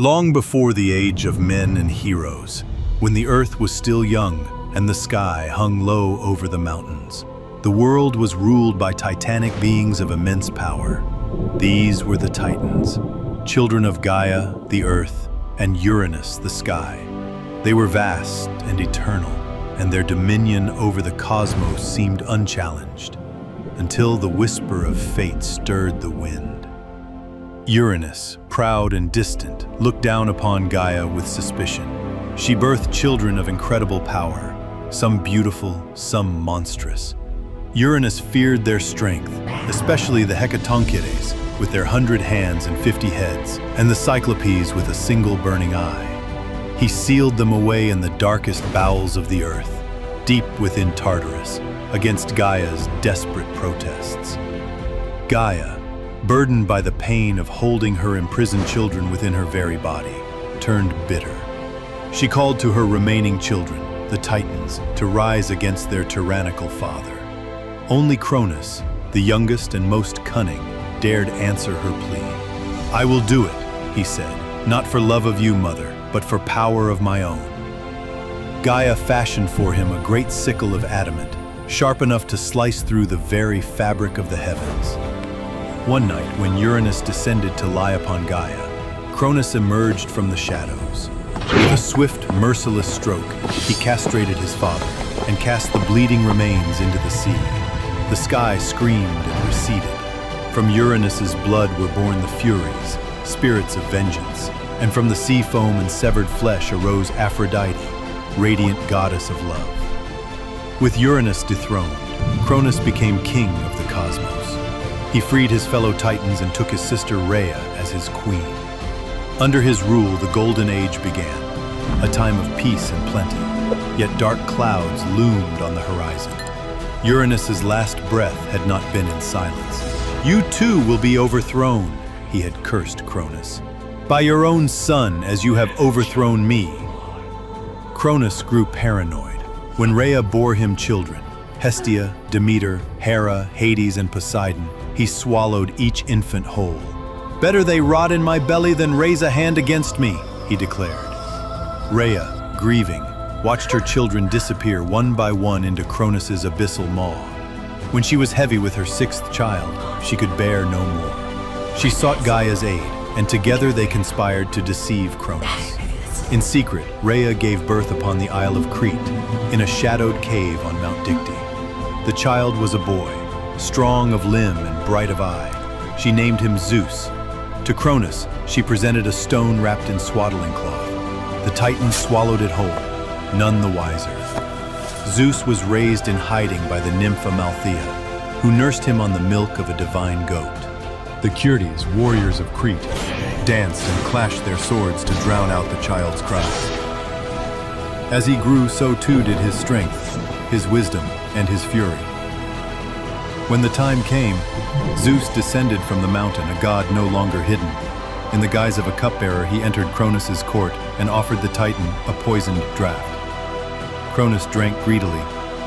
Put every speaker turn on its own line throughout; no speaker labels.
Long before the age of men and heroes, when the earth was still young and the sky hung low over the mountains, the world was ruled by titanic beings of immense power. These were the Titans, children of Gaia, the earth, and Uranus, the sky. They were vast and eternal, and their dominion over the cosmos seemed unchallenged, until the whisper of fate stirred the wind. Uranus, proud and distant, looked down upon Gaia with suspicion. She birthed children of incredible power, some beautiful, some monstrous. Uranus feared their strength, especially the Hecatoncheires, with their 100 hands and 50 heads, and the Cyclopes with a single burning eye. He sealed them away in the darkest bowels of the earth, deep within Tartarus, against Gaia's desperate protests. Gaia, burdened by the pain of holding her imprisoned children within her very body, turned bitter. She called to her remaining children, the Titans, to rise against their tyrannical father. Only Cronus, the youngest and most cunning, dared answer her plea. "I will do it," he said, "not for love of you, mother, but for power of my own." Gaia fashioned for him a great sickle of adamant, sharp enough to slice through the very fabric of the heavens. One night, when Uranus descended to lie upon Gaia, Cronus emerged from the shadows. With a swift, merciless stroke, he castrated his father and cast the bleeding remains into the sea. The sky screamed and receded. From Uranus's blood were born the Furies, spirits of vengeance, and from the sea foam and severed flesh arose Aphrodite, radiant goddess of love. With Uranus dethroned, Cronus became king of the cosmos. He freed his fellow Titans and took his sister Rhea as his queen. Under his rule, the Golden Age began, a time of peace and plenty, yet dark clouds loomed on the horizon. Uranus's last breath had not been in silence. "You too will be overthrown," he had cursed Cronus, "by your own son as you have overthrown me." Cronus grew paranoid. When Rhea bore him children, Hestia, Demeter, Hera, Hades, and Poseidon, he swallowed each infant whole. "Better they rot in my belly than raise a hand against me," he declared. Rhea, grieving, watched her children disappear one by one into Cronus's abyssal maw. When she was heavy with her 6th child, she could bear no more. She sought Gaia's aid, and together they conspired to deceive Cronus. In secret, Rhea gave birth upon the Isle of Crete, in a shadowed cave on Mount Dicte. The child was a boy, strong of limb and bright of eye. She named him Zeus. To Cronus, she presented a stone wrapped in swaddling cloth. The Titan swallowed it whole, none the wiser. Zeus was raised in hiding by the nymph Amalthea, who nursed him on the milk of a divine goat. The Curetes, warriors of Crete, danced and clashed their swords to drown out the child's cries. As he grew, so too did his strength, his wisdom, and his fury. When the time came, Zeus descended from the mountain, a god no longer hidden. In the guise of a cupbearer, he entered Cronus's court and offered the Titan a poisoned draught. Cronus drank greedily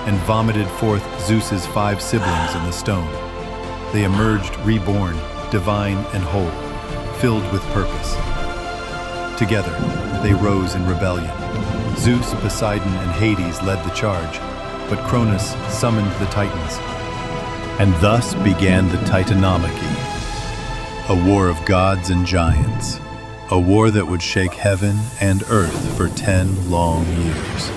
and vomited forth Zeus's 5 siblings in the stone. They emerged reborn, divine and whole, filled with purpose. Together, they rose in rebellion. Zeus, Poseidon, and Hades led the charge, but Cronus summoned the Titans. And thus began the Titanomachy, a war of gods and giants, a war that would shake heaven and earth for 10 long years.